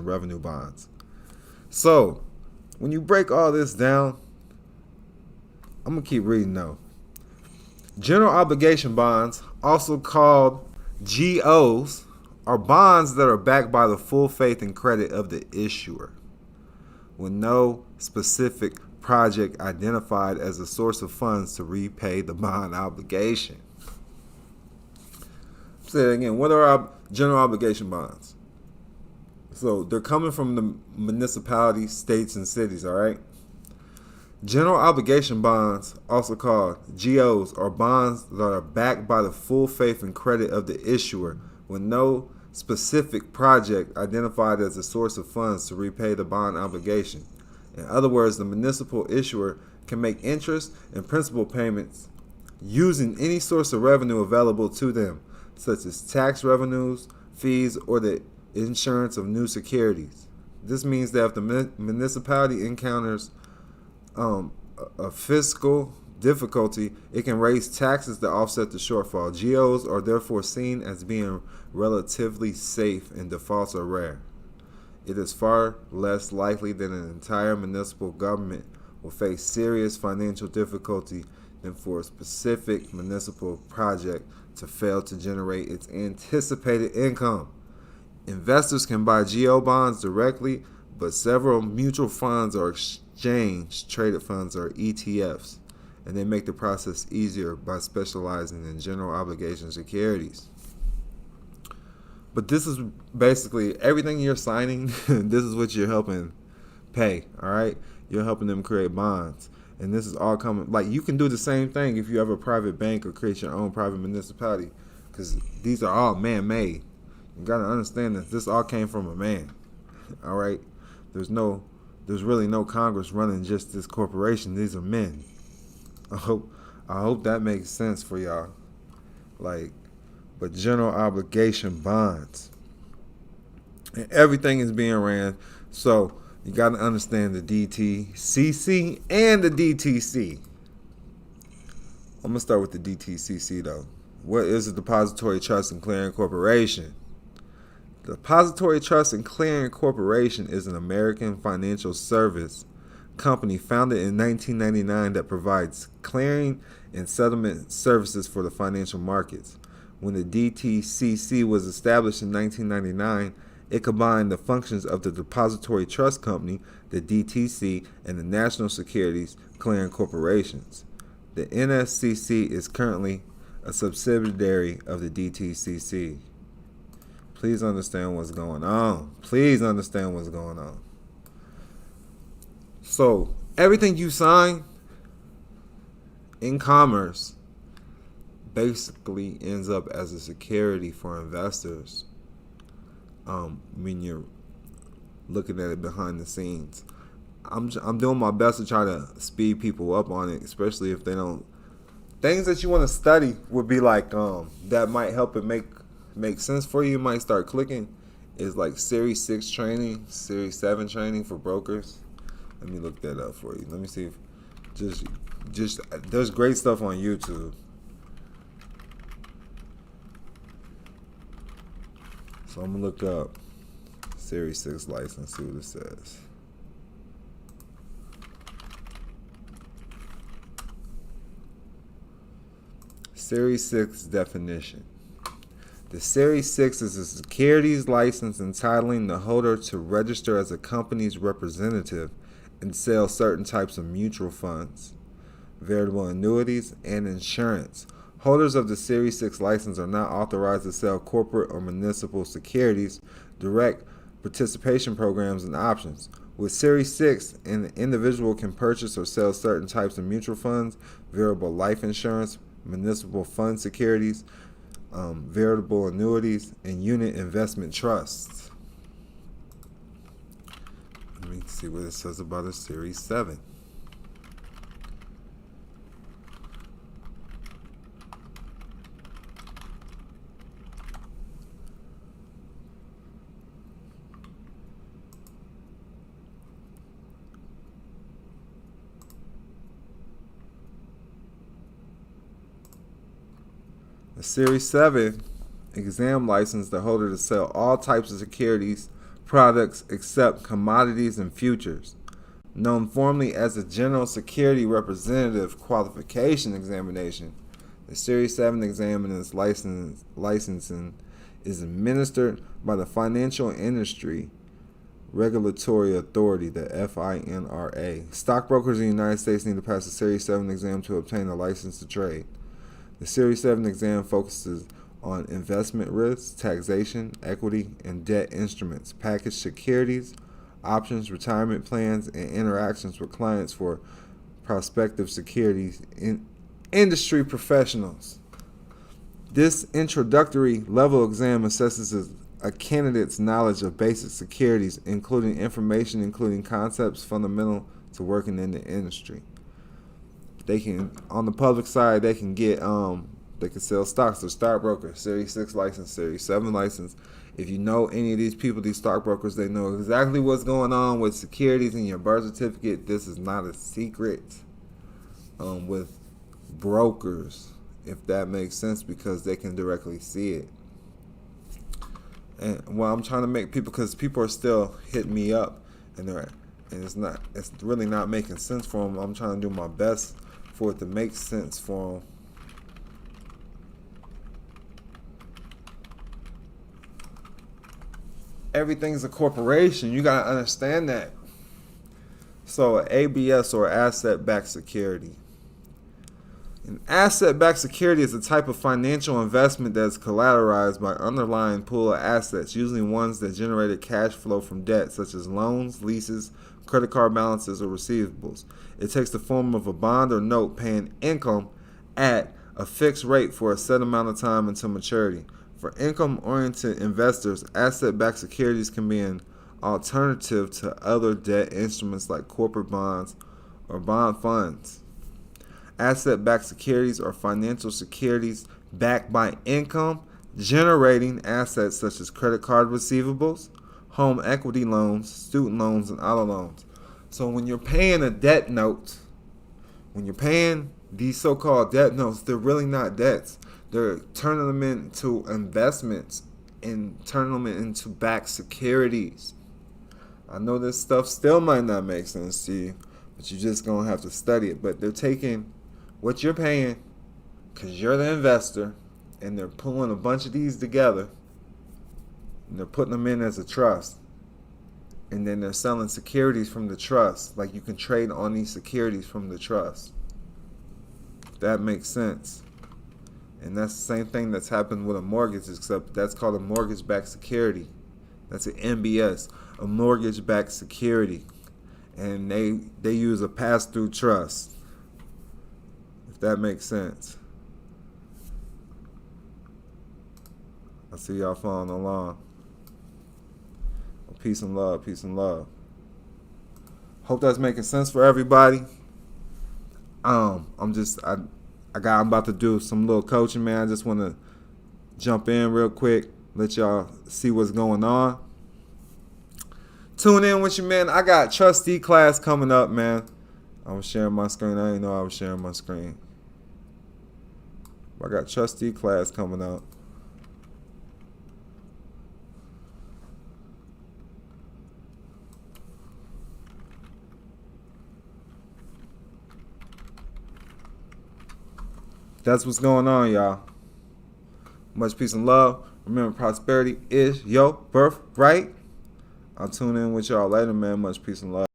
revenue bonds. So, when you break all this down, I'm going to keep reading though. General obligation bonds, also called GOs, are bonds that are backed by the full faith and credit of the issuer, with no specific project identified as a source of funds to repay the bond obligation. Say it again. What are general obligation bonds? So they're coming from the municipalities, states, and cities, all right? General obligation bonds, also called GOs, are bonds that are backed by the full faith and credit of the issuer, with no specific project identified as a source of funds to repay the bond obligation. In other words, the municipal issuer can make interest and principal payments using any source of revenue available to them, such as tax revenues, fees, or the insurance of new securities. This means that if the municipality encounters a fiscal difficulty, it can raise taxes to offset the shortfall. GOs are therefore seen as being relatively safe and defaults are rare. It is far less likely that an entire municipal government will face serious financial difficulty than for a specific municipal project to fail to generate its anticipated income. Investors can buy GO bonds directly, but several mutual funds or exchange-traded funds or ETFs, and they make the process easier by specializing in general obligation securities. But this is basically everything you're signing. This is what you're helping pay, all right? You're helping them create bonds. And this is all coming, like you can do the same thing if you have a private bank or create your own private municipality, because these are all man-made. You got to understand that this all came from a man, all right? There's really no Congress running just this corporation. These are men. I hope that makes sense for y'all. But general obligation bonds, and everything is being ran. So you got to understand the DTCC and the DTC. I'm gonna start with the DTCC though. What is a depository trust and clearing corporation? The Depository Trust and Clearing Corporation is an American financial service company founded in 1999 that provides clearing and settlement services for the financial markets. When the DTCC was established in 1999, it combined the functions of the Depository Trust Company, the DTC, and the National Securities Clearing Corporations. The NSCC is currently a subsidiary of the DTCC. Please understand what's going on. Please understand what's going on. So, everything you sign in commerce basically ends up as a security for investors when you're looking at it behind the scenes. I'm doing my best to try to speed people up on it, especially if they don't. Things that you want to study would be like that might help it make sense for you. You might start clicking is like Series 6 training, Series 7 training for brokers. Let me look that up for you. Let me see if just there's great stuff on YouTube. So I'm gonna look up Series 6 license, see what it says. Series 6 definition. The Series 6 is a securities license entitling the holder to register as a company's representative and sell certain types of mutual funds, variable annuities, and insurance. Holders of the Series 6 license are not authorized to sell corporate or municipal securities, direct participation programs, and options. With Series 6, an individual can purchase or sell certain types of mutual funds, variable life insurance, municipal fund securities, variable annuities, and unit investment trusts. Let me see what it says about a Series 7. A Series 7 exam license the holder to sell all types of securities, products except commodities and futures. Known formally as the General Security Representative Qualification Examination, the Series 7 exam and its licensing is administered by the Financial Industry Regulatory Authority, the FINRA. Stockbrokers in the United States need to pass the Series 7 exam to obtain a license to trade. The Series 7 exam focuses on investment risks, taxation, equity, and debt instruments, packaged securities, options, retirement plans, and interactions with clients for prospective securities industry professionals. This introductory level exam assesses a candidate's knowledge of basic securities, including information including concepts fundamental to working in the industry. They can, on the public side, they can get they can sell stocks. They're stockbrokers, Series 6 license, Series 7 license. If you know any of these people, these stockbrokers, they know exactly what's going on with securities in your birth certificate. This is not a secret with brokers, if that makes sense, because they can directly see it. And well, I'm trying to make people, because people are still hitting me up, and it's really not making sense for them. I'm trying to do my best for it to make sense for them. Everything's a corporation. You gotta understand that. So, ABS, or asset-backed security. An asset-backed security is a type of financial investment that is collateralized by underlying pool of assets, usually ones that generated cash flow from debt, such as loans, leases, credit card balances, or receivables. It takes the form of a bond or note paying income at a fixed rate for a set amount of time until maturity. For income-oriented investors, asset-backed securities can be an alternative to other debt instruments like corporate bonds or bond funds. Asset-backed securities are financial securities backed by income-generating assets such as credit card receivables, home equity loans, student loans, and auto loans. So when you're paying a debt note, when you're paying these so-called debt notes, they're really not debts. They're turning them into investments and turning them into backed securities. I know this stuff still might not make sense to you, but you're just going to have to study it. But they're taking what you're paying, because you're the investor, and they're pulling a bunch of these together, and they're putting them in as a trust. And then they're selling securities from the trust. Like, you can trade on these securities from the trust. If that makes sense. And that's the same thing that's happened with a mortgage, except that's called a mortgage-backed security. That's an MBS, a mortgage-backed security. And they use a pass-through trust. If that makes sense. I see y'all following along. Peace and love, peace and love. Hope that's making sense for everybody. I'm about to do some little coaching, man. I just want to jump in real quick, let y'all see what's going on. Tune in with you, man. I got Trustee class coming up, man. I was sharing my screen. I didn't know I was sharing my screen. I got Trustee class coming up. That's what's going on, y'all. Much peace and love. Remember, prosperity is your birthright. I'll tune in with y'all later, man. Much peace and love.